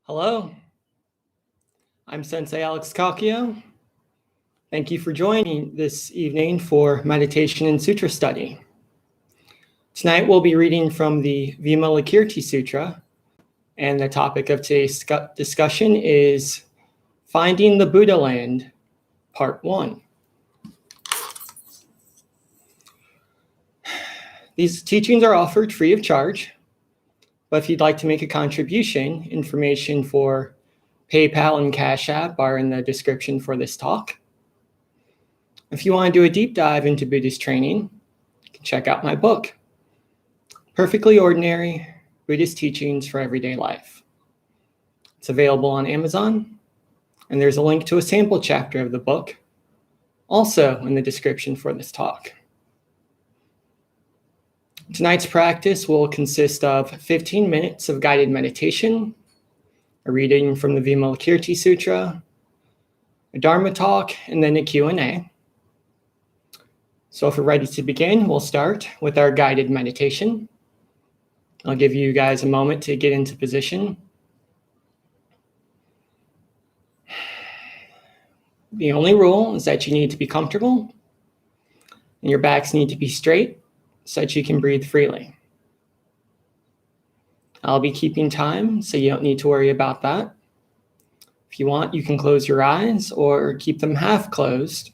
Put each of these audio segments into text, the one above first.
Hello, I'm Sensei Alex Kakio. Thank you for joining this evening for meditation and sutra study. Tonight we'll be reading from the Vimalakirti Sutra, and the topic of today's discussion is Finding the Buddha Land, Part 1. These teachings are offered free of charge, but if you'd like to make a contribution, information for PayPal and Cash App are in the description for this talk. If you want to do a deep dive into Buddhist training, you can check out my book, Perfectly Ordinary Buddhist Teachings for Everyday Life. It's available on Amazon, and there's a link to a sample chapter of the book, also in the description for this talk. Tonight's practice will consist of 15 minutes of guided meditation, a reading from the Vimalakirti Sutra, a Dharma talk, and then a Q&A. So if we're ready to begin, we'll start with our guided meditation. I'll give you guys a moment to get into position. The only rule is that you need to be comfortable and your backs need to be straight so that you can breathe freely. I'll be keeping time, so you don't need to worry about that. If you want, you can close your eyes or keep them half closed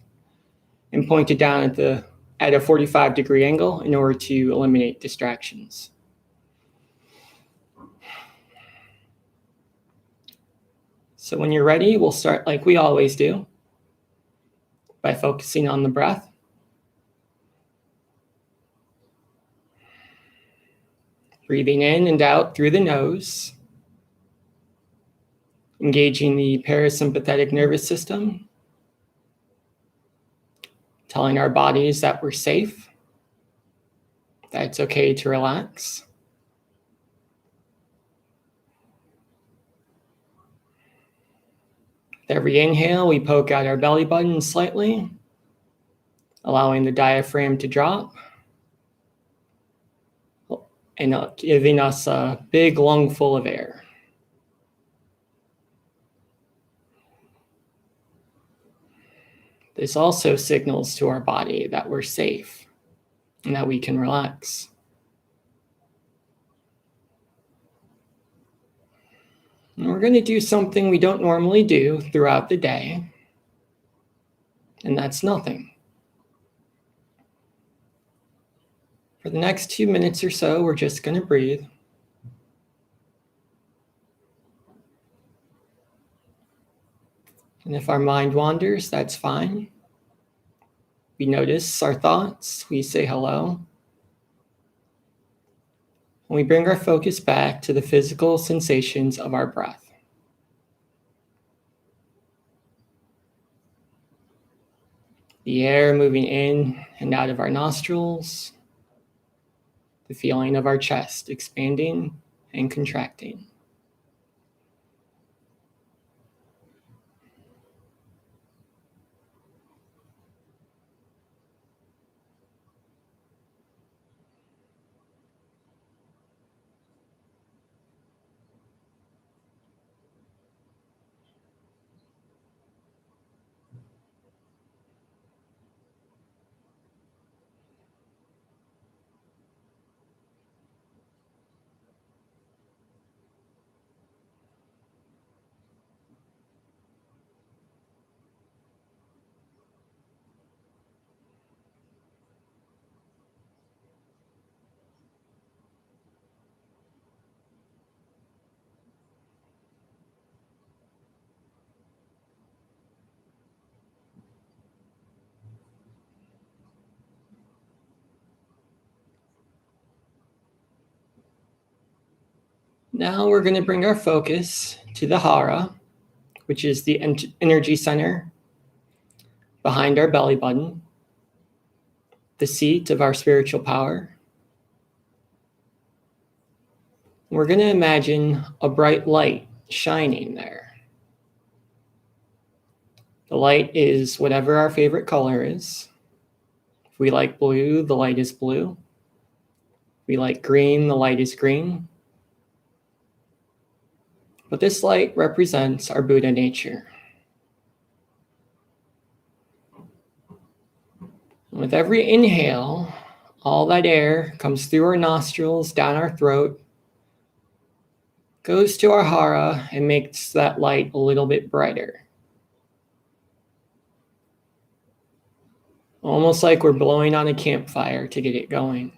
and pointed down at a 45-degree angle in order to eliminate distractions. So when you're ready, we'll start like we always do, by focusing on the breath. Breathing in and out through the nose, engaging the parasympathetic nervous system, telling our bodies that we're safe, that it's okay to relax. With every inhale, we poke out our belly button slightly, allowing the diaphragm to drop, and giving us a big lung full of air. This also signals to our body that we're safe and that we can relax. And we're going to do something we don't normally do throughout the day, and that's nothing. For the next 2 minutes or so, we're just going to breathe. And if our mind wanders, that's fine. We notice our thoughts, we say hello. And we bring our focus back to the physical sensations of our breath. The air moving in and out of our nostrils, the feeling of our chest expanding and contracting. Now we're going to bring our focus to the hara, which is the energy center behind our belly button, the seat of our spiritual power. We're going to imagine a bright light shining there. The light is whatever our favorite color is. If we like blue, the light is blue. If we like green, the light is green. But this light represents our Buddha nature. With every inhale, all that air comes through our nostrils, down our throat, goes to our hara, and makes that light a little bit brighter. Almost like we're blowing on a campfire to get it going.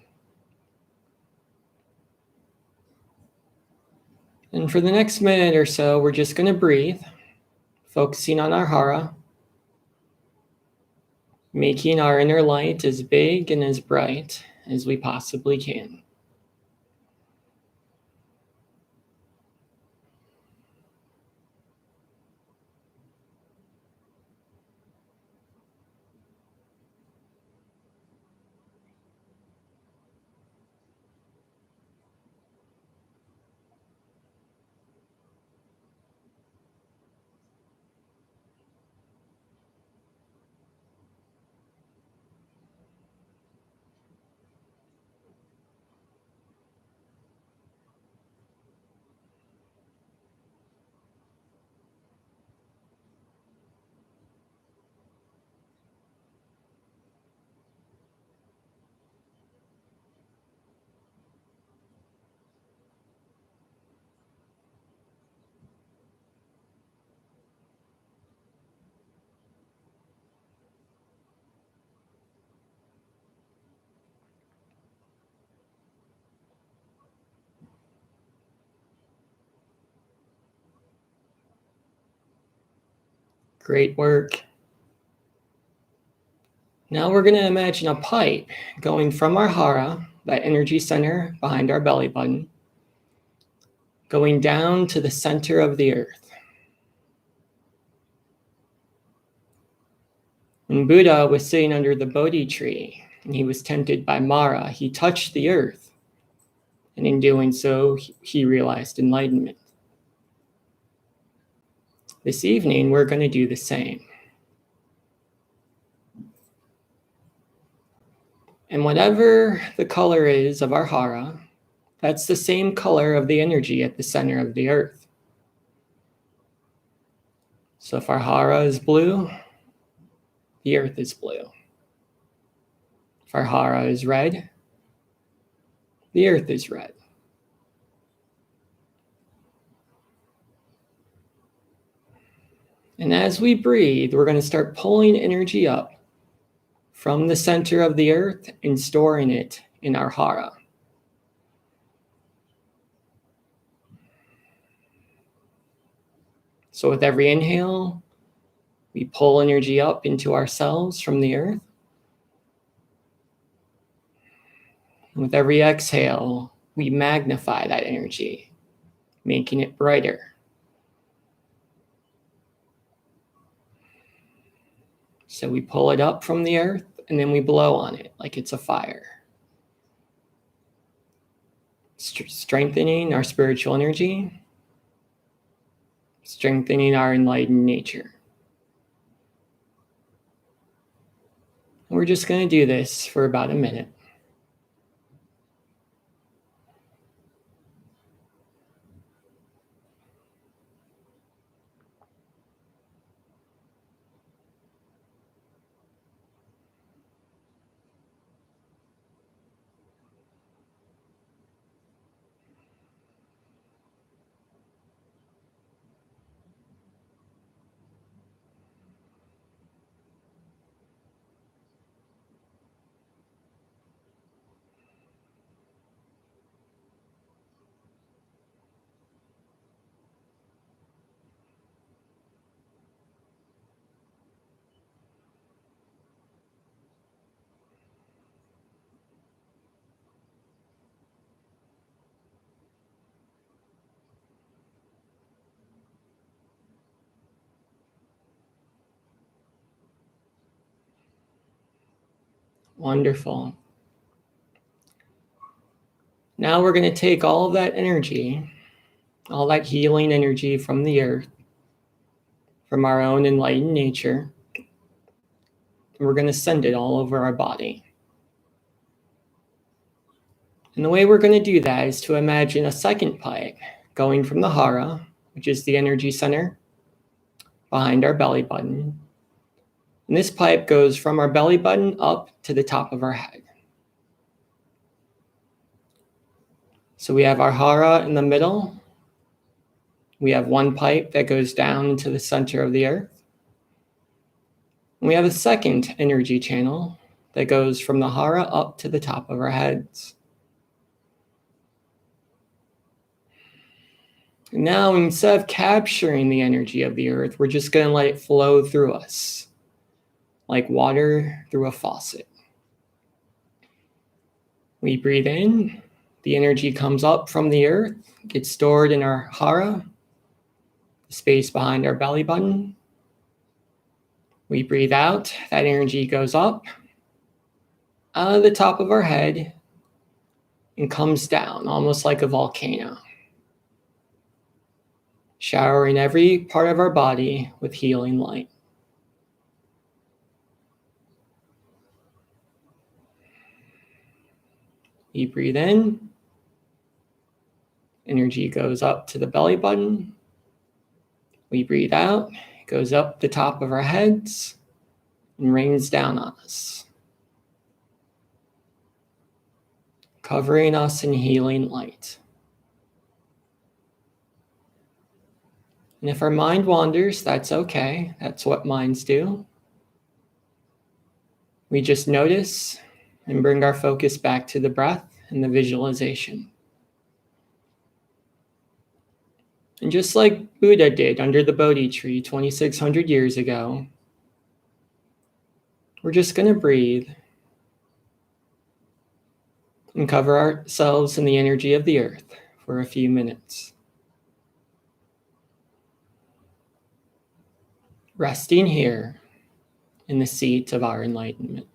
And for the next minute or so, we're just going to breathe, focusing on our hara, making our inner light as big and as bright as we possibly can. Great work. Now we're going to imagine a pipe going from our hara, that energy center behind our belly button, going down to the center of the earth. When Buddha was sitting under the Bodhi tree and he was tempted by Mara, he touched the earth. And in doing so, he realized enlightenment. This evening, we're going to do the same. And whatever the color is of our hara, that's the same color of the energy at the center of the earth. So if our hara is blue, the earth is blue. If our hara is red, the earth is red. And as we breathe, we're going to start pulling energy up from the center of the earth and storing it in our hara. So with every inhale, we pull energy up into ourselves from the earth. And with every exhale, we magnify that energy, making it brighter. So we pull it up from the earth and then we blow on it like it's a fire. Strengthening our spiritual energy, strengthening our enlightened nature. We're just going to do this for about a minute. Wonderful. Now we're going to take all of that energy, all that healing energy from the earth, from our own enlightened nature, and we're going to send it all over our body. And the way we're going to do that is to imagine a second pipe going from the hara, which is the energy center behind our belly button. And this pipe goes from our belly button up to the top of our head. So we have our hara in the middle. We have one pipe that goes down into the center of the earth. And we have a second energy channel that goes from the hara up to the top of our heads. And now, instead of capturing the energy of the earth, we're just going to let it flow through us, like water through a faucet. We breathe in, the energy comes up from the earth, gets stored in our hara, the space behind our belly button. We breathe out, that energy goes up out of the top of our head and comes down, almost like a volcano, showering every part of our body with healing light. We breathe in, energy goes up to the belly button. We breathe out, it goes up the top of our heads and rains down on us, covering us in healing light. And if our mind wanders, that's okay. That's what minds do. We just notice and bring our focus back to the breath and the visualization. And just like Buddha did under the Bodhi tree 2,600 years ago, we're just going to breathe and cover ourselves in the energy of the earth for a few minutes. Resting here in the seat of our enlightenment.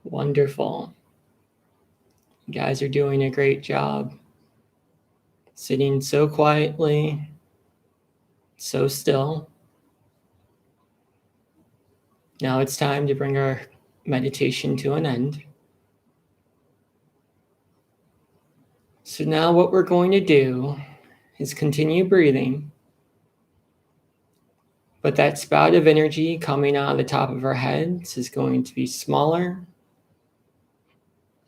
Wonderful. You guys are doing a great job. Sitting so quietly, so still. Now it's time to bring our meditation to an end. So now what we're going to do is continue breathing, but that spout of energy coming out of the top of our heads is going to be smaller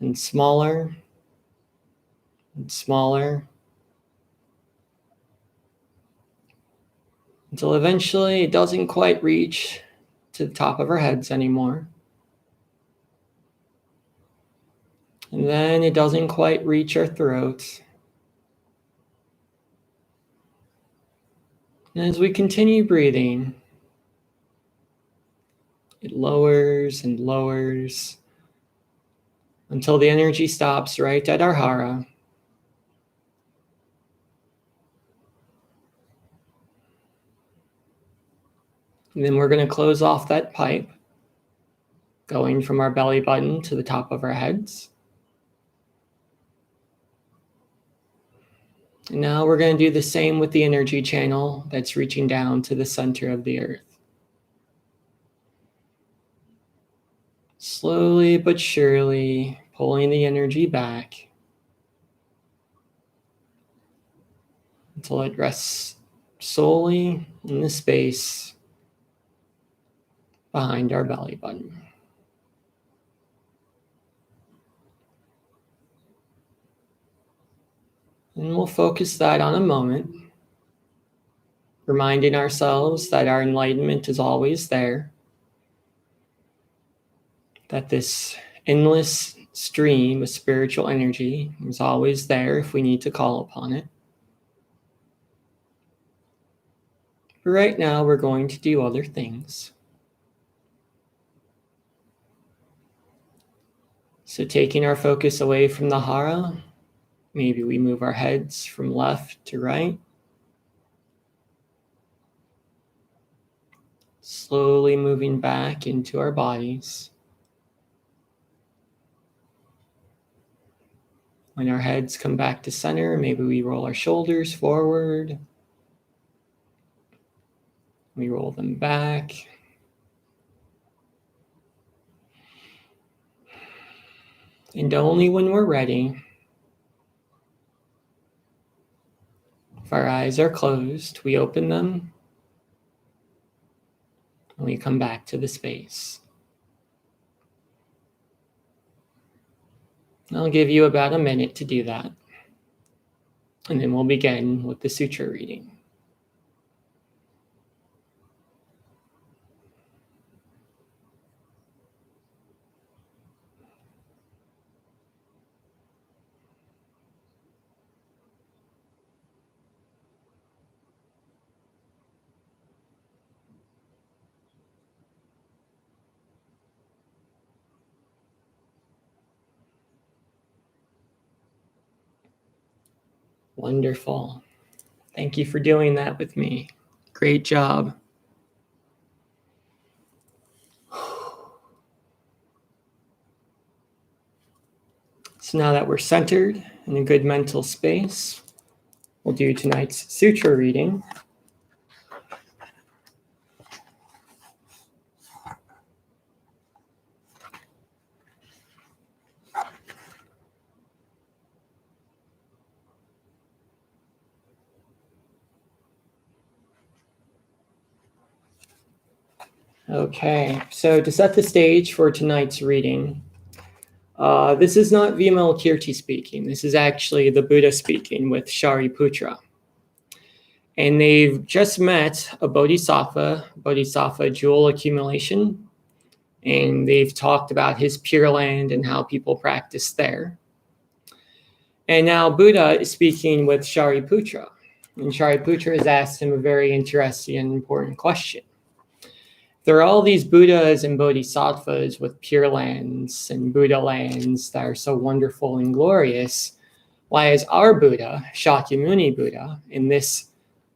and smaller and smaller until eventually it doesn't quite reach to the top of our heads anymore. And then it doesn't quite reach our throats. And as we continue breathing, it lowers and lowers until the energy stops right at our hara. And then we're going to close off that pipe, going from our belly button to the top of our heads. And now we're going to do the same with the energy channel that's reaching down to the center of the earth. Slowly but surely pulling the energy back until it rests solely in the space behind our belly button. And we'll focus that on a moment, reminding ourselves that our enlightenment is always there, that this endless stream of spiritual energy is always there if we need to call upon it. But right now, we're going to do other things. So taking our focus away from the hara, maybe we move our heads from left to right. Slowly moving back into our bodies. When our heads come back to center, maybe we roll our shoulders forward. We roll them back. And only when we're ready, if our eyes are closed, we open them and we come back to the space. I'll give you about a minute to do that. And then we'll begin with the sutra reading. Wonderful. Thank you for doing that with me. Great job. So now that we're centered in a good mental space, we'll do tonight's sutra reading. Okay, so to set the stage for tonight's reading, this is not Vimalkirti speaking. This is actually the Buddha speaking with Shariputra. And they've just met a bodhisattva jewel accumulation. And they've talked about his Pure Land and how people practice there. And now Buddha is speaking with Shariputra. And Shariputra has asked him a very interesting and important question. There are all these Buddhas and Bodhisattvas with Pure Lands and Buddha lands that are so wonderful and glorious. Why is our Buddha, Shakyamuni Buddha, in this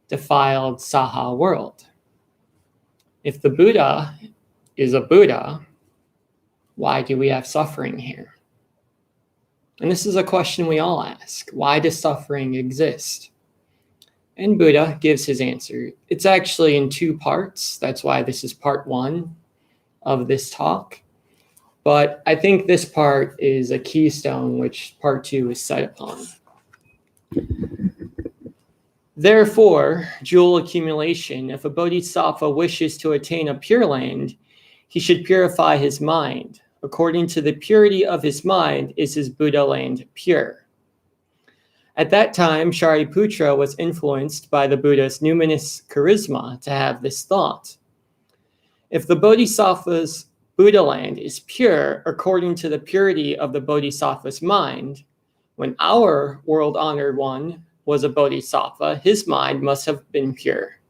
defiled Saha world? If the Buddha is a Buddha, why do we have suffering here? And this is a question we all ask. Why does suffering exist? And Buddha gives his answer. It's actually in two parts. That's why this is part one of this talk. But I think this part is a keystone which part two is set upon. Therefore, jewel accumulation, if a bodhisattva wishes to attain a pure land, he should purify his mind. According to the purity of his mind, is his Buddha land pure. At that time, Shariputra was influenced by the Buddha's numinous charisma to have this thought. If the bodhisattva's Buddha land is pure according to the purity of the bodhisattva's mind, when our world-honored one was a bodhisattva, his mind must have been pure.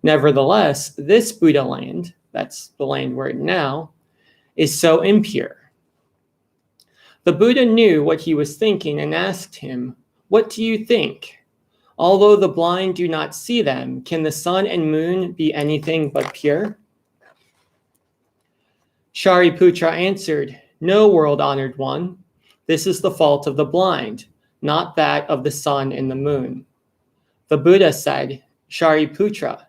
Nevertheless, this Buddha land, that's the land we're in now, is so impure. The Buddha knew what he was thinking and asked him, "What do you think? Although the blind do not see them, can the sun and moon be anything but pure?" Shariputra answered, "No, world-honored one. This is the fault of the blind, not that of the sun and the moon." The Buddha said, "Shariputra,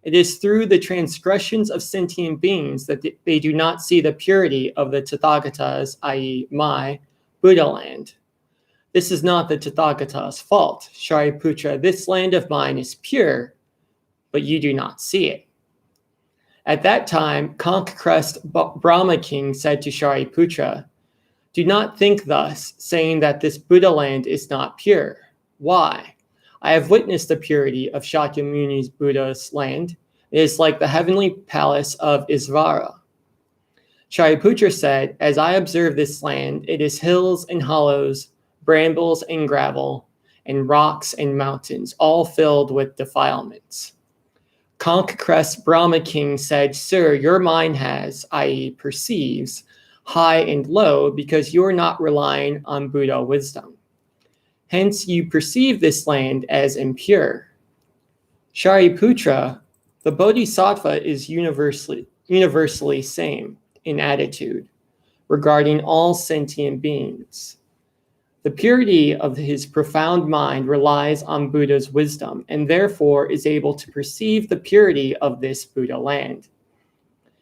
it is through the transgressions of sentient beings that they do not see the purity of the Tathagatas, i.e. my, Buddha land. This is not the Tathagata's fault. Shariputra, this land of mine is pure, but you do not see it." At that time, Conch-Crest Brahma King said to Shariputra, "Do not think thus, saying that this Buddha land is not pure. Why? I have witnessed the purity of Shakyamuni's Buddha's land. It is like the heavenly palace of Isvara." Shariputra said, "As I observe this land, it is hills and hollows, brambles and gravel, and rocks and mountains, all filled with defilements." Conch-Crest Brahma King said, "Sir, your mind has, i.e. perceives, high and low because you are not relying on Buddha wisdom. Hence you perceive this land as impure. Shariputra, the Bodhisattva is universally same in attitude regarding all sentient beings. The purity of his profound mind relies on Buddha's wisdom and therefore is able to perceive the purity of this Buddha land."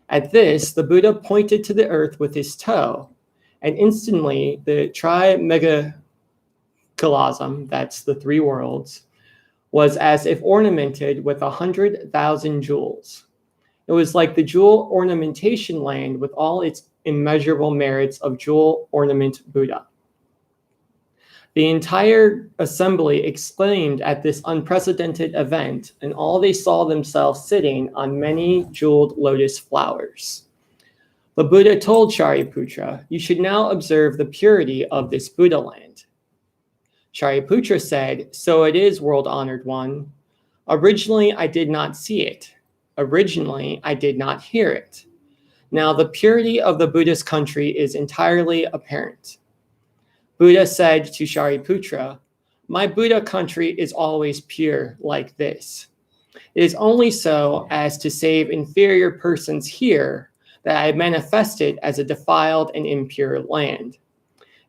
At this, the Buddha pointed to the earth with his toe, and instantly the Tri-Megacosm, that's the three worlds, was as if ornamented with 100,000 jewels. It was like the jewel ornamentation land with all its immeasurable merits of jewel ornament Buddha. The entire assembly exclaimed at this unprecedented event, and all they saw themselves sitting on many jeweled lotus flowers. The Buddha told Shariputra, "You should now observe the purity of this Buddha land." Shariputra said, "So it is, world-honored one. Originally, I did not see it. Originally, I did not hear it. Now, the purity of the Buddha's country is entirely apparent." Buddha said to Shariputra, "My Buddha country is always pure like this. It is only so as to save inferior persons here that I manifested as a defiled and impure land.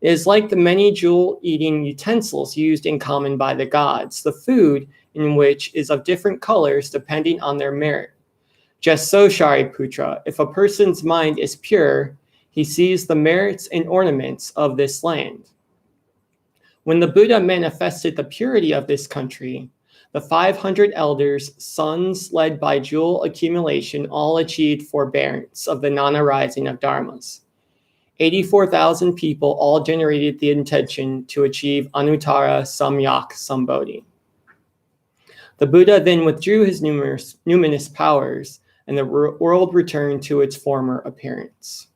It is like the many jewel-eating utensils used in common by the gods, the food in which is of different colors depending on their merit. Just so, Shariputra, if a person's mind is pure, he sees the merits and ornaments of this land." When the Buddha manifested the purity of this country, the 500 elders, sons led by jewel accumulation, all achieved forbearance of the non-arising of dharmas. 84,000 people all generated the intention to achieve Anuttara Samyak Sambodhi. The Buddha then withdrew his numinous powers, and the world returned to its former appearance.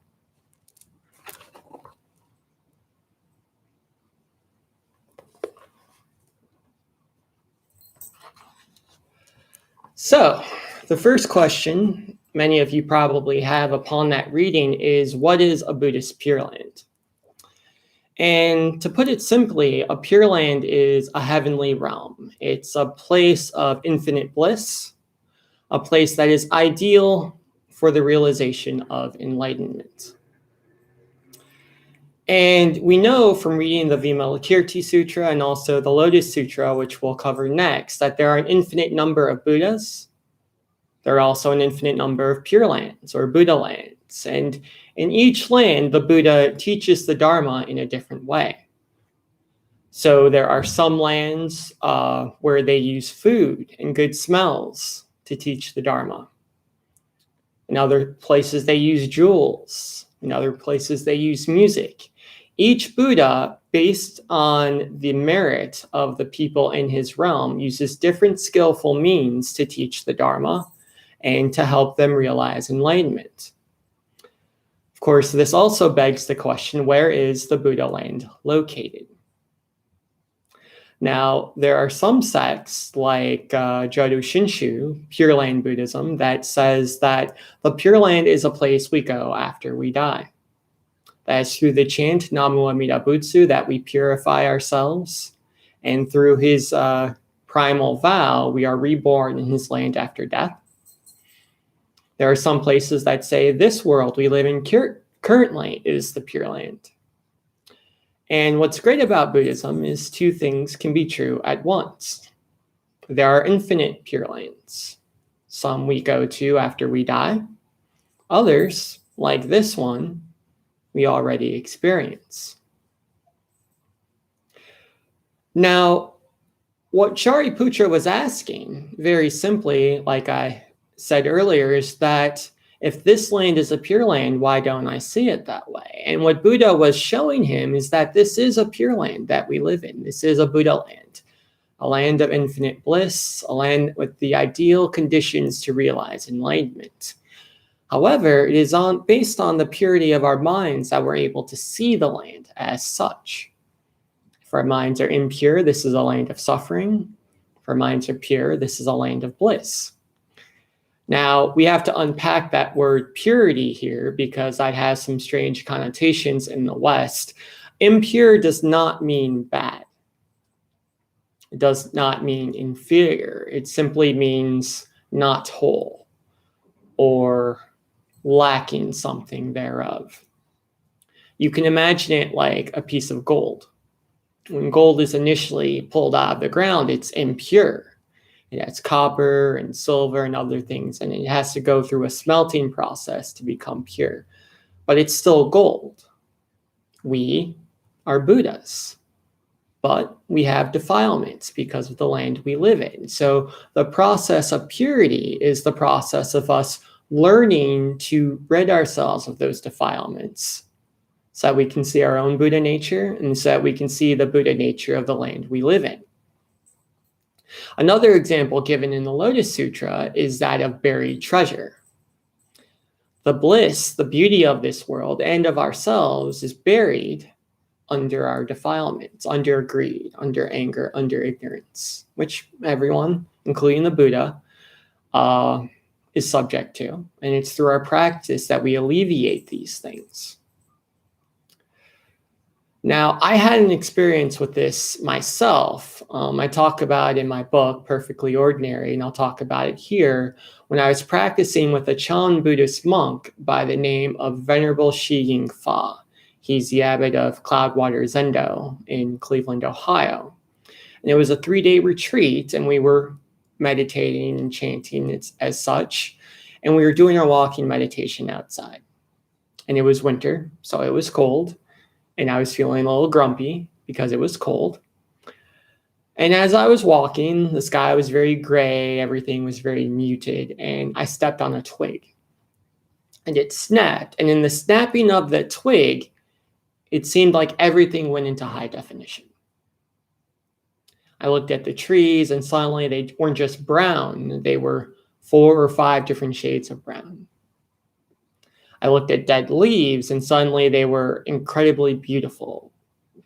So, the first question many of you probably have upon that reading is, what is a Buddhist Pure Land? And to put it simply, a Pure Land is a heavenly realm. It's a place of infinite bliss, a place that is ideal for the realization of enlightenment. And we know from reading the Vimalakirti Sutra and also the Lotus Sutra, which we'll cover next, that there are an infinite number of Buddhas. There are also an infinite number of Pure Lands or Buddha lands. And in each land, the Buddha teaches the Dharma in a different way. So there are some lands where they use food and good smells to teach the Dharma. In other places, they use jewels. In other places, they use music. Each Buddha, based on the merit of the people in his realm, uses different skillful means to teach the Dharma and to help them realize enlightenment. Of course, this also begs the question, where is the Buddha land located? Now, there are some sects like Jadu Shinshu, Pure Land Buddhism, that says that the Pure Land is a place we go after we die. That is through the chant Namu Amida Butsu that we purify ourselves. And through his primal vow, we are reborn in his land after death. There are some places that say this world we live in currently is the Pure Land. And what's great about Buddhism is two things can be true at once. There are infinite Pure Lands. Some we go to after we die. Others, like this one, we already experience. Now, what Shariputra was asking, very simply, like I said earlier, is that if this land is a pure land, why don't I see it that way? And what Buddha was showing him is that this is a pure land that we live in. This is a Buddha land, a land of infinite bliss, a land with the ideal conditions to realize enlightenment. However, it is based on the purity of our minds that we're able to see the land as such. If our minds are impure, this is a land of suffering. If our minds are pure, this is a land of bliss. Now, we have to unpack that word purity here because that has some strange connotations in the West. Impure does not mean bad. It does not mean inferior. It simply means not whole or lacking something thereof. You can imagine it like a piece of gold. When gold is initially pulled out of the ground, it's impure. It has copper and silver and other things, and it has to go through a smelting process to become pure. But it's still gold. We are Buddhas, but we have defilements because of the land we live in. So the process of purity is the process of us learning to rid ourselves of those defilements so that we can see our own Buddha nature and so that we can see the Buddha nature of the land we live in. Another example given in the Lotus Sutra is that of buried treasure. The bliss, the beauty of this world and of ourselves is buried under our defilements, under greed, under anger, under ignorance, which everyone, including the Buddha, is subject to. And it's through our practice that we alleviate these things. Now, I had an experience with this myself. I talk about it in my book, Perfectly Ordinary, and I'll talk about it here, when I was practicing with a Chan Buddhist monk by the name of Venerable Shi Ying Fa. He's the abbot of Cloudwater Zendo in Cleveland, Ohio. And it was a 3-day retreat, and we were meditating and chanting as such, and we were doing our walking meditation outside. And it was winter, so it was cold. And I was feeling a little grumpy because it was cold. And as I was walking, the sky was very gray, everything was very muted, and I stepped on a twig. And it snapped. And in the snapping of the twig, it seemed like everything went into high definition. I looked at the trees, and suddenly they weren't just brown, they were 4 or 5 different shades of brown. I looked at dead leaves, and suddenly they were incredibly beautiful,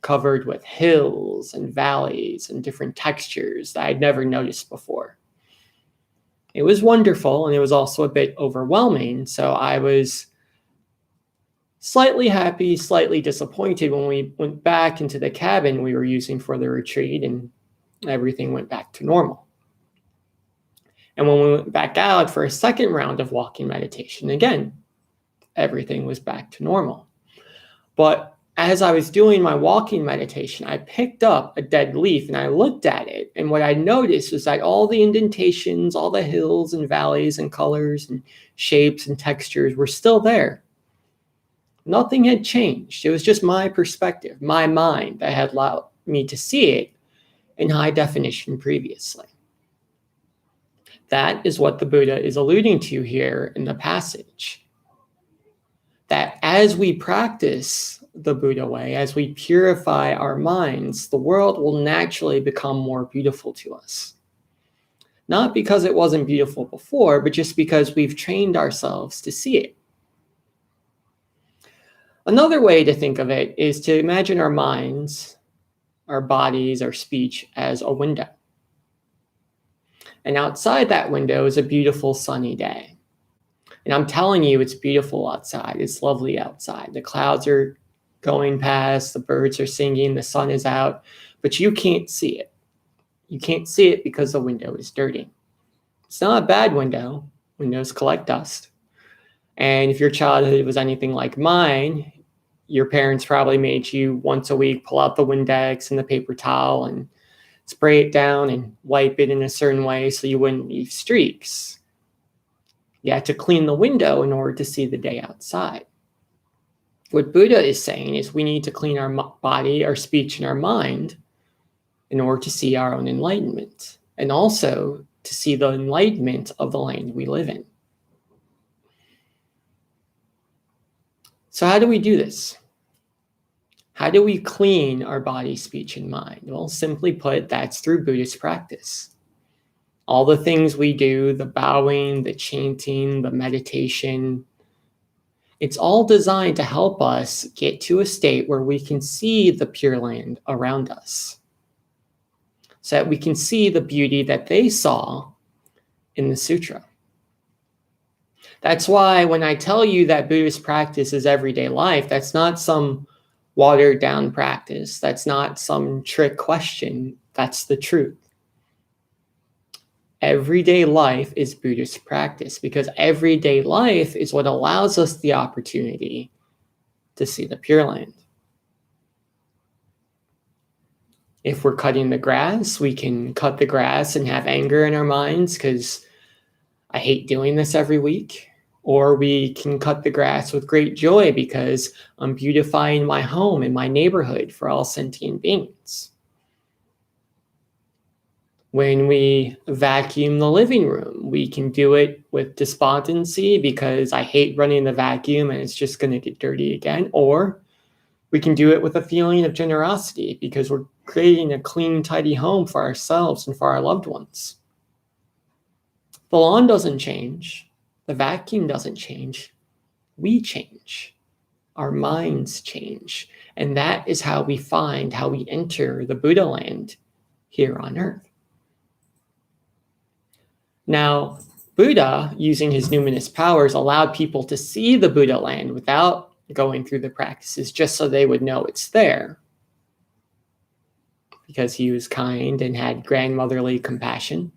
covered with hills and valleys and different textures that I'd never noticed before. It was wonderful, and it was also a bit overwhelming, so I was slightly happy, slightly disappointed when we went back into the cabin we were using for the retreat, and everything went back to normal. And when we went back out for a second round of walking meditation, again, everything was back to normal. But as I was doing my walking meditation, I picked up a dead leaf and I looked at it. And what I noticed was that all the indentations, all the hills and valleys and colors and shapes and textures were still there. Nothing had changed. It was just my perspective, my mind that had allowed me to see it in high definition previously. That is what the Buddha is alluding to here in the passage. That as we practice the Buddha way, as we purify our minds, the world will naturally become more beautiful to us. Not because it wasn't beautiful before, but just because we've trained ourselves to see it. Another way to think of it is to imagine our minds, our bodies, our speech as a window. And outside that window is a beautiful sunny day. And I'm telling you, it's beautiful outside. It's lovely outside. The clouds are going past, the birds are singing, the sun is out, but you can't see it. You can't see it because the window is dirty. It's not a bad window. Windows collect dust. And if your childhood was anything like mine, your parents probably made you once a week pull out the Windex and the paper towel and spray it down and wipe it in a certain way so you wouldn't leave streaks. You had to clean the window in order to see the day outside. What Buddha is saying is we need to clean our body, our speech, and our mind in order to see our own enlightenment, and also to see the enlightenment of the land we live in. So how do we do this? How do we clean our body, speech, and mind? Well, simply put, that's through Buddhist practice. All the things we do, the bowing, the chanting, the meditation, it's all designed to help us get to a state where we can see the Pure Land around us, so that we can see the beauty that they saw in the Sutra. That's why when I tell you that Buddhist practice is everyday life, that's not some watered down practice. That's not some trick question. That's the truth. Everyday life is Buddhist practice because everyday life is what allows us the opportunity to see the Pure Land. If we're cutting the grass, we can cut the grass and have anger in our minds because I hate doing this every week. Or we can cut the grass with great joy because I'm beautifying my home and my neighborhood for all sentient beings. When we vacuum the living room, we can do it with despondency because I hate running the vacuum and it's just going to get dirty again. Or we can do it with a feeling of generosity because we're creating a clean, tidy home for ourselves and for our loved ones. The lawn doesn't change. The vacuum doesn't change. We change. Our minds change. And that is how we find how we enter the Buddha land here on earth. Now, Buddha, using his numinous powers, allowed people to see the Buddha land without going through the practices, just so they would know it's there. Because he was kind and had grandmotherly compassion.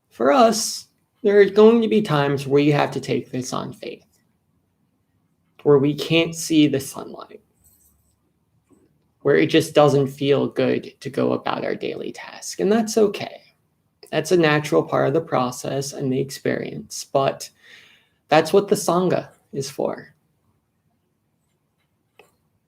For us, there are going to be times where you have to take this on faith, where we can't see the sunlight, where it just doesn't feel good to go about our daily task. And that's okay. That's a natural part of the process and the experience, but that's what the Sangha is for.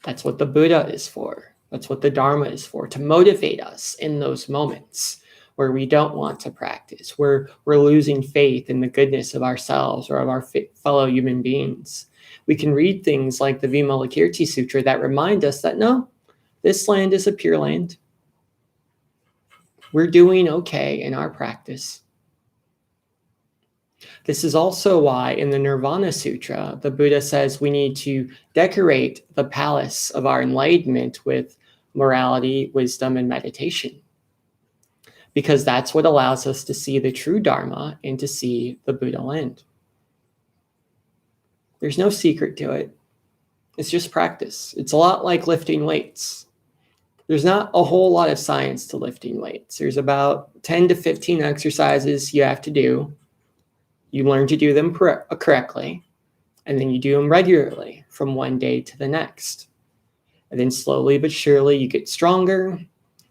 That's what the Buddha is for. That's what the Dharma is for, to motivate us in those moments where we don't want to practice, where we're losing faith in the goodness of ourselves or of our fellow human beings. We can read things like the Vimalakirti Sutra that remind us that no, this land is a pure land. We're doing okay in our practice. This is also why in the Nirvana Sutra, the Buddha says we need to decorate the palace of our enlightenment with morality, wisdom, and meditation. Because that's what allows us to see the true Dharma and to see the Buddha land. There's no secret to it. It's just practice. It's a lot like lifting weights. There's not a whole lot of science to lifting weights. There's about 10 to 15 exercises you have to do. You learn to do them correctly, and then you do them regularly from one day to the next. And then slowly but surely you get stronger.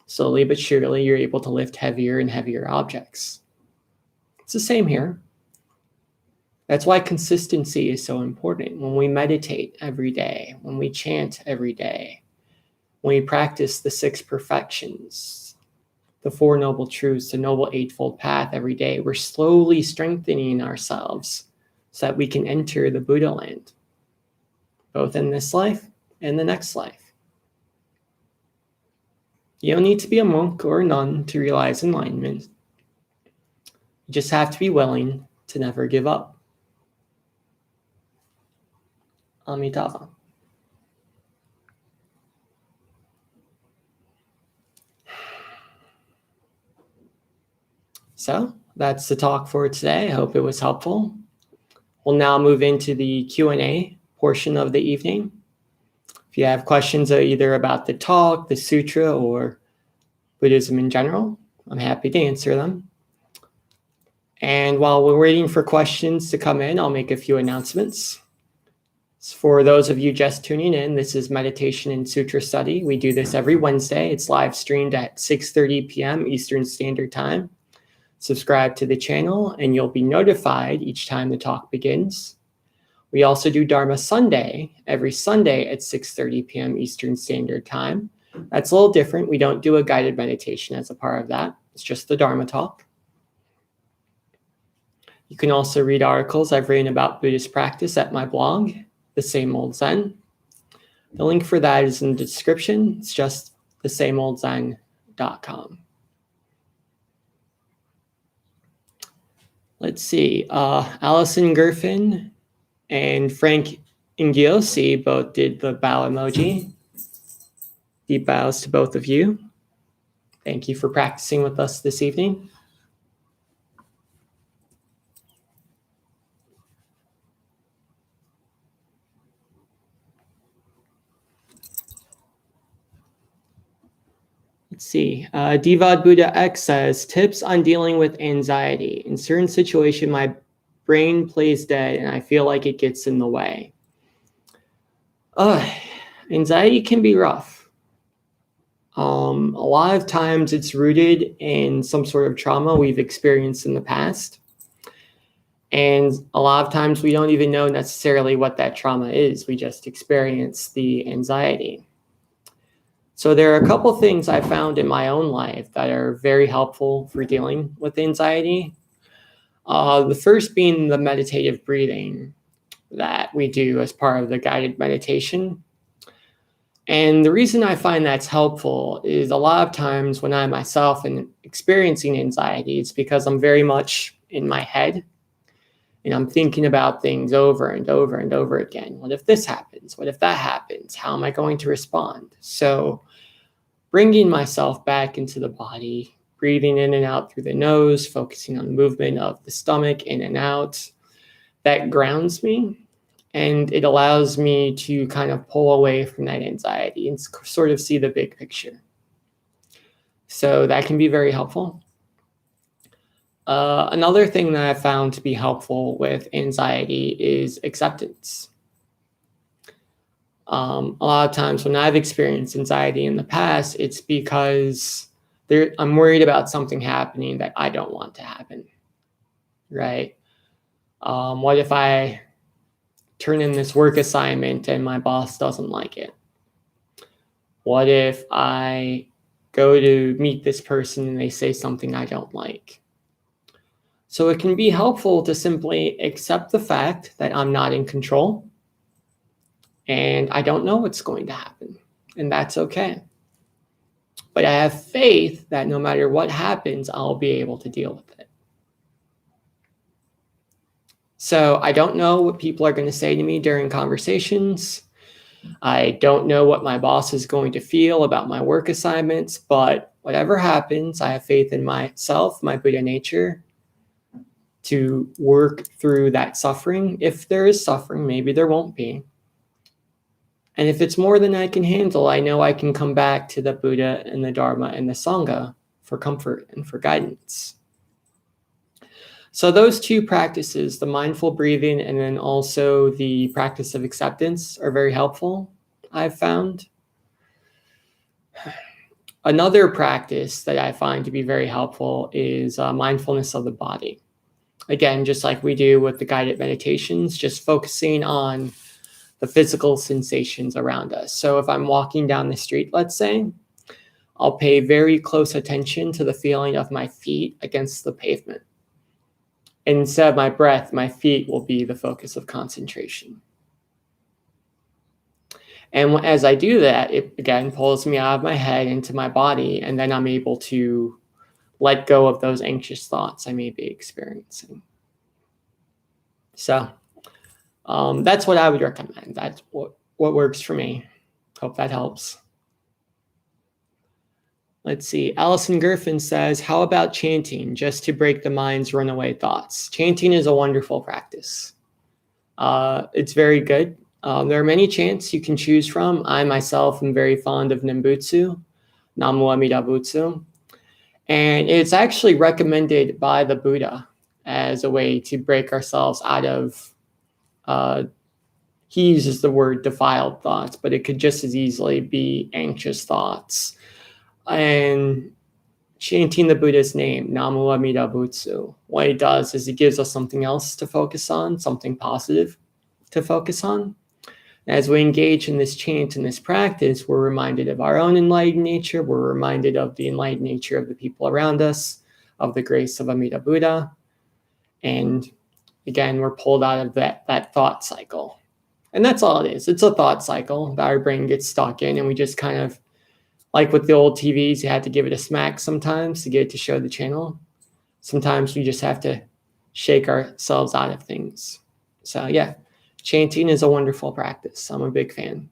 Slowly but surely you're able to lift heavier and heavier objects. It's the same here. That's why consistency is so important. When we meditate every day, when we chant every day, when we practice the 6 perfections, the 4 noble truths, the noble eightfold path every day, we're slowly strengthening ourselves so that we can enter the Buddha land, both in this life and the next life. You don't need to be a monk or a nun to realize enlightenment. You just have to be willing to never give up. Amitabha. So that's the talk for today. I hope it was helpful. We'll now move into the Q&A portion of the evening. If you have questions either about the talk, the sutra, or Buddhism in general, I'm happy to answer them. And while we're waiting for questions to come in, I'll make a few announcements. For those of you just tuning in, this is Meditation and Sutra Study. We do this every Wednesday. It's live streamed at 6:30 p.m. Eastern Standard Time. Subscribe to the channel and you'll be notified each time the talk begins. We also do Dharma Sunday every Sunday at 6:30 p.m. Eastern Standard Time. That's a little different. We don't do a guided meditation as a part of that. It's just the Dharma talk. You can also read articles I've written about Buddhist practice at my blog, The Same Old Zen. The link for that is in the description. It's just thesameoldzen.com. Let's see. Allison Gerfin and Frank Ingiosi both did the bow emoji. Deep bows to both of you. Thank you for practicing with us this evening. Let's see. Divad Buddha X says, tips on dealing with anxiety. In certain situation, my brain plays dead and I feel like it gets in the way. Anxiety can be rough. A lot of times it's rooted in some sort of trauma we've experienced in the past. And a lot of times we don't even know necessarily what that trauma is. We just experience the anxiety. So there are a couple things I found in my own life that are very helpful for dealing with anxiety. The first being the meditative breathing that we do as part of the guided meditation. And the reason I find that's helpful is a lot of times when I myself am experiencing anxiety, it's because I'm very much in my head and I'm thinking about things over and over and over again. What if this happens? What if that happens? How am I going to respond? So bringing myself back into the body, breathing in and out through the nose, focusing on the movement of the stomach in and out, that grounds me. And it allows me to kind of pull away from that anxiety and sort of see the big picture. So that can be very helpful. Another thing that I found to be helpful with anxiety is acceptance. A lot of times when I've experienced anxiety in the past, it's because I'm worried about something happening that I don't want to happen, right? What if I turn in this work assignment and my boss doesn't like it? What if I go to meet this person and they say something I don't like? So it can be helpful to simply accept the fact that I'm not in control and I don't know what's going to happen, and that's okay. But I have faith that no matter what happens, I'll be able to deal with it. So I don't know what people are going to say to me during conversations. I don't know what my boss is going to feel about my work assignments, but whatever happens, I have faith in myself, my Buddha nature, to work through that suffering. If there is suffering, maybe there won't be. And if it's more than I can handle, I know I can come back to the Buddha and the Dharma and the Sangha for comfort and for guidance. So those two practices, the mindful breathing and then also the practice of acceptance, are very helpful, I've found. Another practice that I find to be very helpful is mindfulness of the body. Again, just like we do with the guided meditations, just focusing on the physical sensations around us. So if I'm walking down the street, let's say, I'll pay very close attention to the feeling of my feet against the pavement. And instead of my breath, my feet will be the focus of concentration. And as I do that, it again pulls me out of my head into my body, and then I'm able to let go of those anxious thoughts I may be experiencing. So that's what I would recommend. That's what works for me. Hope that helps. Let's see. Allison Gerfin says, how about chanting just to break the mind's runaway thoughts? Chanting is a wonderful practice. It's very good. There are many chants you can choose from. I myself am very fond of Nembutsu, Namu Amida Butsu. And it's actually recommended by the Buddha as a way to break ourselves out of, he uses the word defiled thoughts, but it could just as easily be anxious thoughts. And chanting the Buddha's name, Namu Amida Butsu, what it does is it gives us something else to focus on, something positive to focus on. As we engage in this chant and this practice, we're reminded of our own enlightened nature. We're reminded of the enlightened nature of the people around us, of the grace of Amida Buddha. And again, we're pulled out of that thought cycle. And that's all it is. It's a thought cycle that our brain gets stuck in. And we just kind of, like with the old TVs, you had to give it a smack sometimes to get it to show the channel. Sometimes we just have to shake ourselves out of things. So yeah. Chanting is a wonderful practice. I'm a big fan.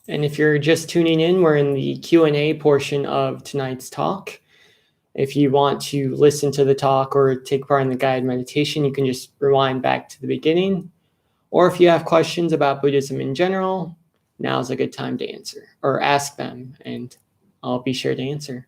And if you're just tuning in, we're in the Q&A portion of tonight's talk. If you want to listen to the talk or take part in the guided meditation, you can just rewind back to the beginning. Or if you have questions about Buddhism in general, now's a good time to answer or ask them, and I'll be sure to answer.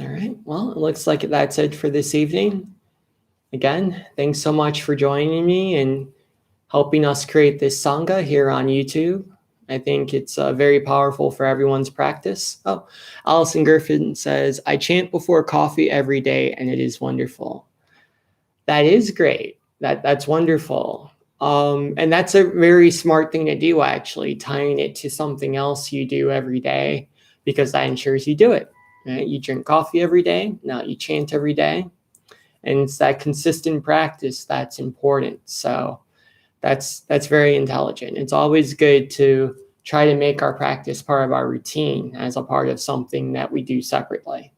All right, well, it looks like that's it for this evening. Again, thanks so much for joining me and helping us create this Sangha here on YouTube. I think it's very powerful for everyone's practice. Oh, Allison Griffin says, I chant before coffee every day and it is wonderful. That is great. That's wonderful. And that's a very smart thing to do, actually, tying it to something else you do every day, because that ensures you do it. Right? You drink coffee every day. Now you chant every day. And it's that consistent practice that's important. So that's very intelligent. It's always good to try to make our practice part of our routine as a part of something that we do separately.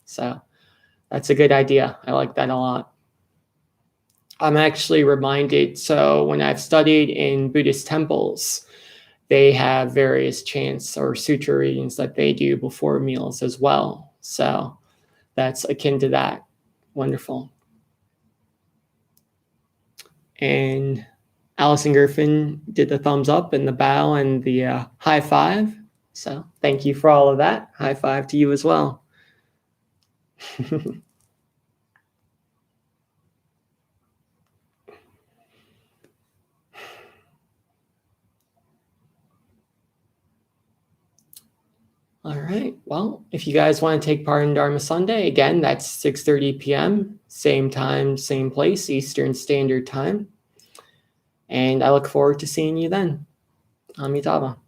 So that's a good idea. I like that a lot. I'm actually reminded, so when I've studied in Buddhist temples, they have various chants or sutra readings that they do before meals as well. So that's akin to that. Wonderful. And Allison Griffin did the thumbs up and the bow and the high five. So thank you for all of that. High five to you as well. All right. Well, if you guys want to take part in Dharma Sunday, again, that's 6:30 p.m., same time, same place, Eastern Standard Time. And I look forward to seeing you then. Amitabha.